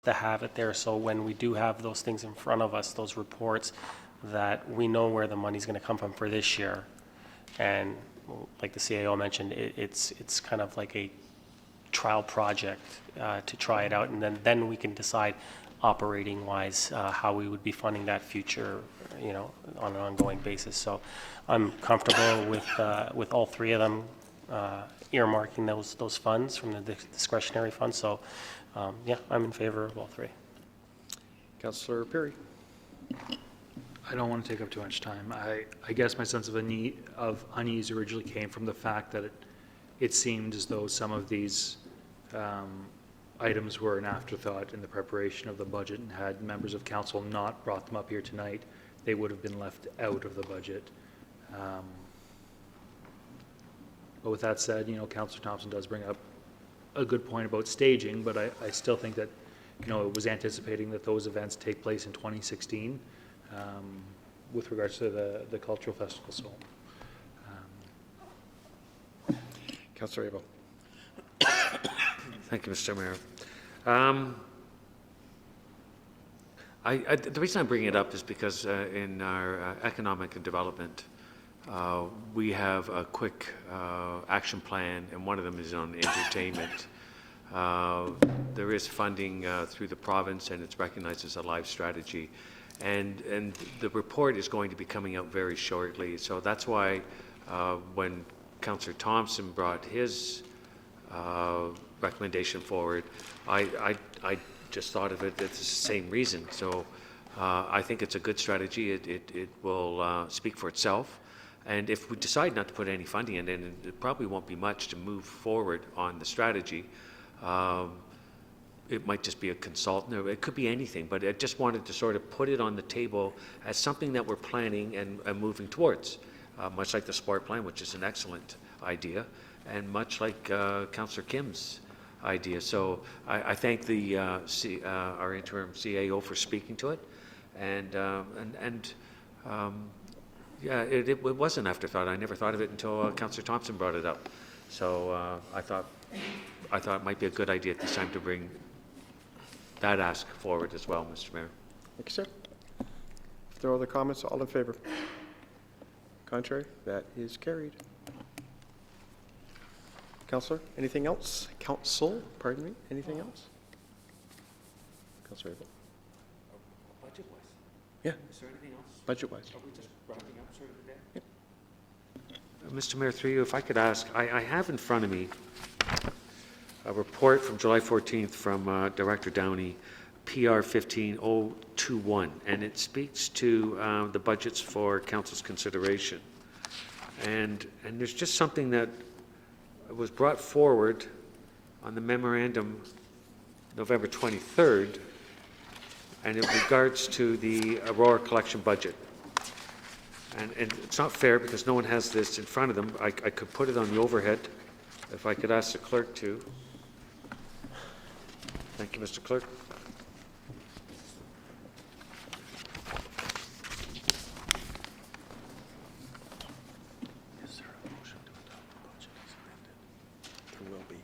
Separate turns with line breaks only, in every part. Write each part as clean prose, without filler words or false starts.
to have it there, so when we do have those things in front of us, those reports, that we know where the money's going to come from for this year. And like the CAO mentioned, it's kind of like a trial project to try it out, and then we can decide operating wise how we would be funding that future, you know, on an ongoing basis. So I'm comfortable with all three of them earmarking those funds from the discretionary funds. So yeah, I'm in favor of all three.
Councillor Perry.
I don't want to take up too much time. I guess my sense of unease originally came from the fact that it seemed as though some of these items were an afterthought in the preparation of the budget, and had members of council not brought them up here tonight, they would have been left out of the budget. But with that said, you know, Councillor Thompson does bring up a good point about staging, but I still think that, you know, it was anticipating that those events take place in 2016 with regards to the cultural festival. So,
Councillor Abel.
Thank you, Mr. Mayor. The reason I bring it up is because in our economic and development, we have a quick action plan, and one of them is on entertainment. There is funding through the province, and it's recognized as a live strategy. And the report is going to be coming out very shortly. So that's why when Councillor Thompson brought his recommendation forward, I just thought of it as the same reason. So I think it's a good strategy. It will speak for itself. And if we decide not to put any funding in, and it probably won't be much to move forward on the strategy, it might just be a consultant, or it could be anything, but I just wanted to sort of put it on the table as something that we're planning and moving towards, much like the sport plan, which is an excellent idea, and much like Councillor Kim's idea. So I thank the our interim CAO for speaking to it, and yeah, it was an afterthought. I never thought of it until Councillor Thompson brought it up. So I thought it might be a good idea at this time to bring that ask forward as well, Mr. Mayor.
Thank you, sir. If there are other comments, all in favor? Contrary? That is carried. Councillor, anything else? Council, pardon me, anything else? Councillor Abel.
Budget-wise?
Yeah.
Is there anything else?
Budget-wise.
Are we just wrapping up sort of today?
Yeah.
Mr. Mayor, through you, if I could ask, I have in front of me a report from July 14th from Director Downey, PR 15021, and it speaks to the budgets for Council's consideration. And there's just something that was brought forward on the memorandum November 23rd, and in regards to the Aurora collection budget. And it's not fair because no one has this in front of them. I could put it on the overhead if I could ask the clerk to. Thank you, Mr. Clerk.
Is there a motion to adopt the budget as amended? There will be.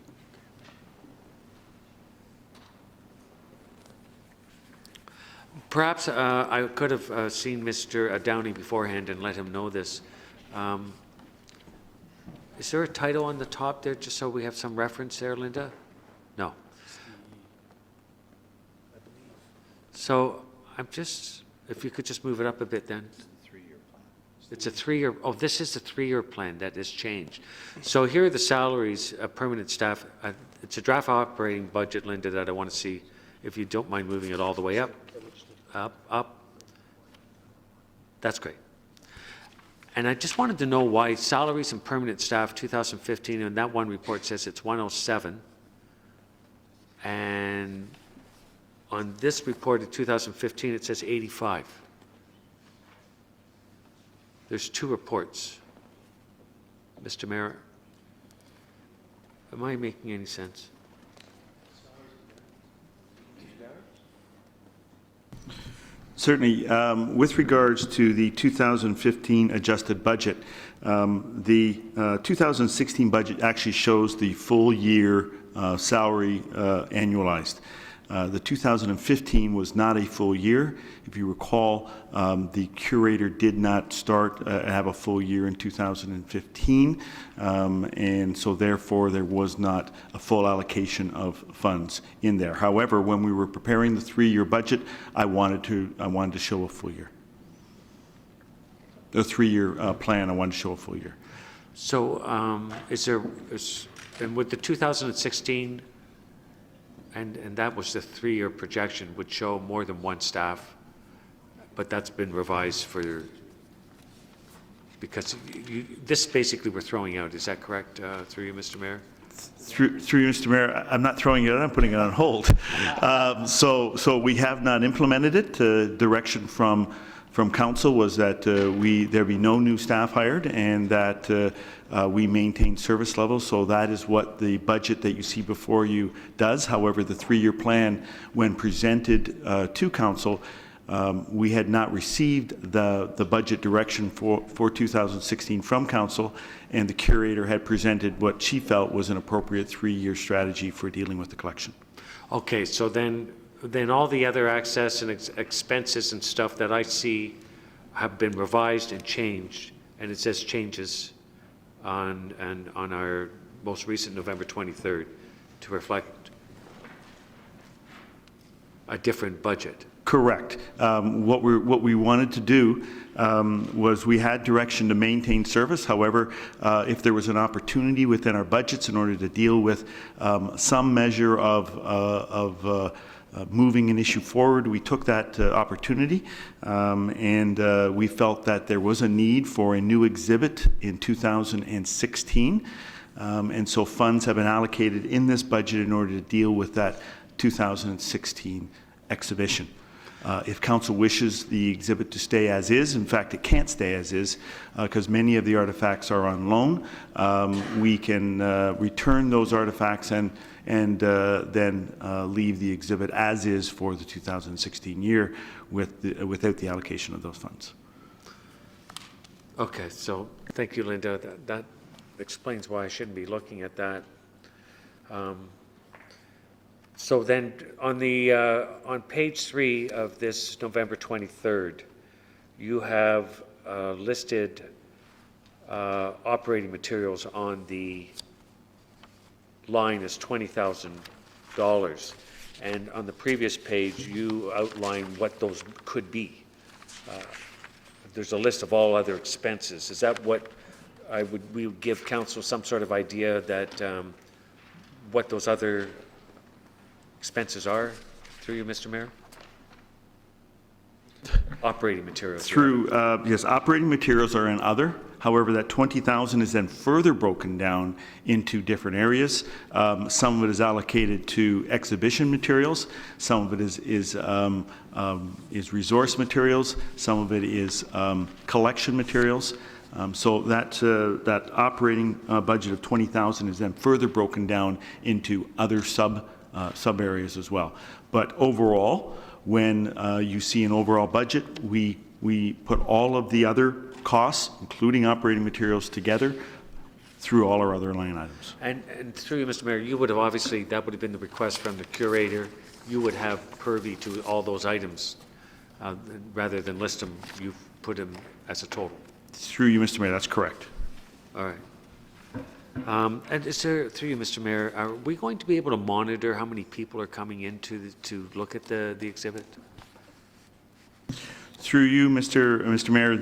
Perhaps I could have seen Mr. Downey beforehand and let him know this. Is there a title on the top there, just so we have some reference there, Linda? No. So I'm just, if you could just move it up a bit then. It's a three-year, oh, this is a three-year plan that has changed. So here are the salaries of permanent staff. It's a draft operating budget, Linda, that I want to see, if you don't mind moving it all the way up. Up. That's great. And I just wanted to know why salaries and permanent staff 2015, and that one report says it's 107. And on this report of 2015, it says 85. There's two reports. Mr. Mayor, am I making any sense?
Certainly. With regards to the 2015 adjusted budget, the 2016 budget actually shows the full year salary annualized. The 2015 was not a full year. If you recall, the curator did not have a full year in 2015, and so therefore there was not a full allocation of funds in there. However, when we were preparing the 3-year budget, I wanted to show a full year. The 3-year plan, I wanted to show a full year.
So and with the 2016, and that was the 3-year projection, would show more than 1 staff, but that's been revised because this basically we're throwing out, is that correct, through you, Mr. Mayor?
Through you, Mr. Mayor, I'm not throwing it out, I'm putting it on hold. So we have not implemented it. Direction from council was that there be no new staff hired and that we maintain service levels. So that is what the budget that you see before you does. However, the 3-year plan, when presented to council, we had not received the budget direction for 2016 from council, and the curator had presented what she felt was an appropriate 3-year strategy for dealing with the collection.
Okay, so then all the other access and expenses and stuff that I see have been revised and changed, and it says changes on our most recent November 23rd to reflect a different budget.
Correct. What we wanted to do was we had direction to maintain service. However, if there was an opportunity within our budgets in order to deal with some measure of moving an issue forward, we took that opportunity, and we felt that there was a need for a new exhibit in 2016, and so funds have been allocated in this budget in order to deal with that 2016 exhibition. If council wishes the exhibit to stay as is, in fact it can't stay as is because many of the artifacts are on loan, we can return those artifacts and then leave the exhibit as is for the 2016 year without the allocation of those funds.
Okay, so thank you, Linda. That explains why I shouldn't be looking at that. So then on page 3 of this November 23rd, you have listed operating materials on the line as $20,000, and on the previous page you outline what those could be. There's a list of all other expenses. Is that what we would give council some sort of idea that what those other expenses are, through you, Mr. Mayor? Operating materials.
Yes, operating materials are in other. However, that 20,000 is then further broken down into different areas. Some of it is allocated to exhibition materials. Some of it is resource materials. Some of it is collection materials. So that operating budget of 20,000 is then further broken down into other sub areas as well. But overall, when you see an overall budget, we put all of the other costs, including operating materials, together through all our other line items.
And through you, Mr. Mayor, you would have obviously, that would have been the request from the curator. You would have purview to all those items. Rather than list them, you've put them as a total.
Through you, Mr. Mayor, that's correct.
All right. And is there, through you, Mr. Mayor, are we going to be able to monitor how many people are coming in to look at the exhibit?
Through you, Mr. Mayor,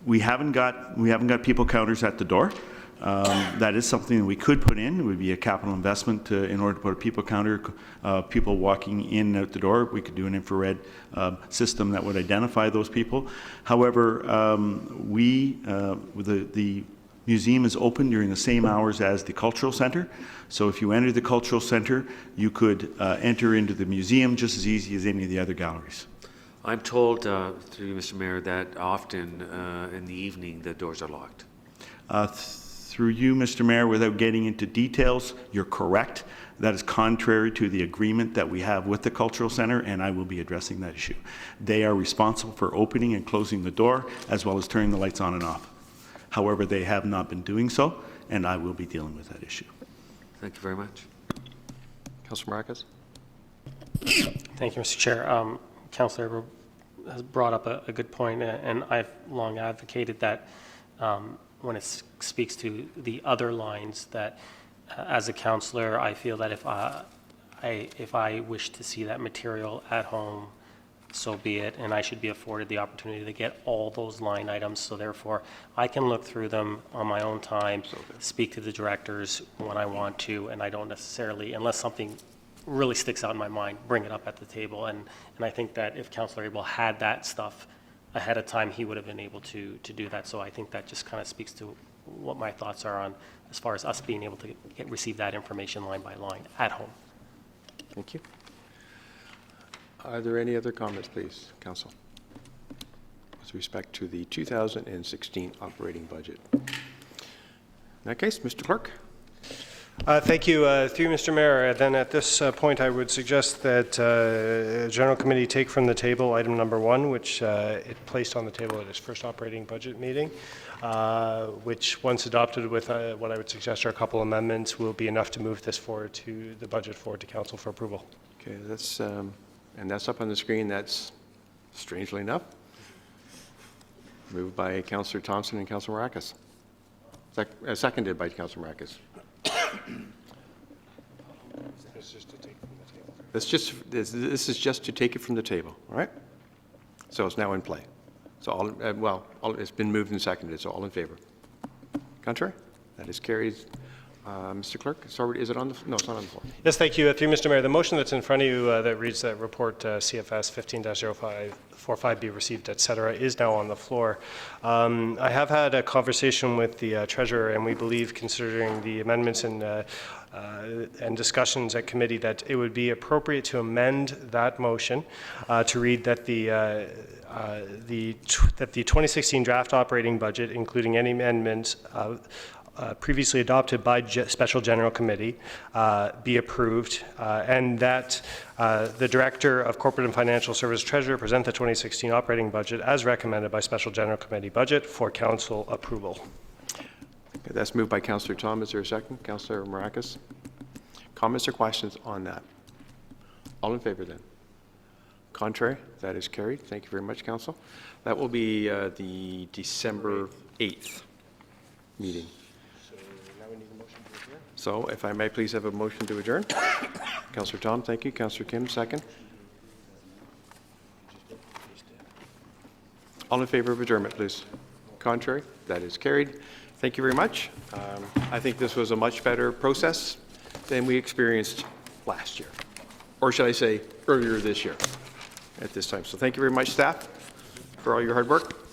we haven't got people counters at the door. That is something that we could put in. It would be a capital investment in order to put a people counter, people walking in and out the door. We could do an infrared system that would identify those people. However, the museum is open during the same hours as the cultural center. So if you enter the cultural center, you could enter into the museum just as easy as any of the other galleries.
I'm told, through you, Mr. Mayor, that often in the evening the doors are locked.
Through you, Mr. Mayor, without getting into details, you're correct. That is contrary to the agreement that we have with the Cultural Center, and I will be addressing that issue. They are responsible for opening and closing the door, as well as turning the lights on and off. However, they have not been doing so, and I will be dealing with that issue.
Thank you very much.
Councilor Maracas?
Thank you, Mr. Chair. Councillor has brought up a good point, and I've long advocated that when it speaks to the other lines, that as a councillor, I feel that if I wish to see that material at home, so be it, and I should be afforded the opportunity to get all those line items, so therefore I can look through them on my own time, speak to the directors when I want to, and I don't necessarily, unless something really sticks out in my mind, bring it up at the table. And I think that if Councillor Abel had that stuff ahead of time, he would have been able to do that. So I think that just kind of speaks to what my thoughts are on as far as us being able to receive that information line by line at home.
Thank you. Are there any other comments, please, Council, with respect to the 2016 operating budget? In that case, Mr. Clerk?
Thank you. Through you, Mr. Mayor, then at this point, I would suggest that General Committee take from the table item number 1, which it placed on the table at its first operating budget meeting, which, once adopted with what I would suggest are a couple amendments, will be enough to move this forward to the budget forward to Council for approval.
Okay, that's, and that's up on the screen. That's, strangely enough, moved by Councillor Thompson and Councillor Maracas. Seconded by Councillor Maracas. This is just to take it from the table, all right? So it's now in play. So all, it's been moved and seconded, so all in favor? Contrary? That is carried. Mr. Clerk, is it on the, no, it's not on the floor.
Yes, thank you. Through Mr. Mayor, the motion that's in front of you that reads that report CFS 15-0545 be received, et cetera, is now on the floor. I have had a conversation with the treasurer, and we believe, considering the amendments and discussions at committee, that it would be appropriate to amend that motion to read that the 2016 draft operating budget, including any amendments previously adopted by Special General Committee, be approved, and that the Director of Corporate and Financial Service Treasurer present the 2016 operating budget as recommended by Special General Committee budget for Council approval.
Okay, that's moved by Councillor Tom. Is there a second? Councillor Maracas? Comments or questions on that? All in favor then? Contrary? That is carried. Thank you very much, Council. That will be the December 8th meeting. So if I may please have a motion to adjourn. Councillor Tom, thank you. Councillor Kim, second. All in favor of adjournment, please. Contrary? That is carried. Thank you very much. I think this was a much better process than we experienced last year, or should I say earlier this year at this time. So thank you very much, staff, for all your hard work.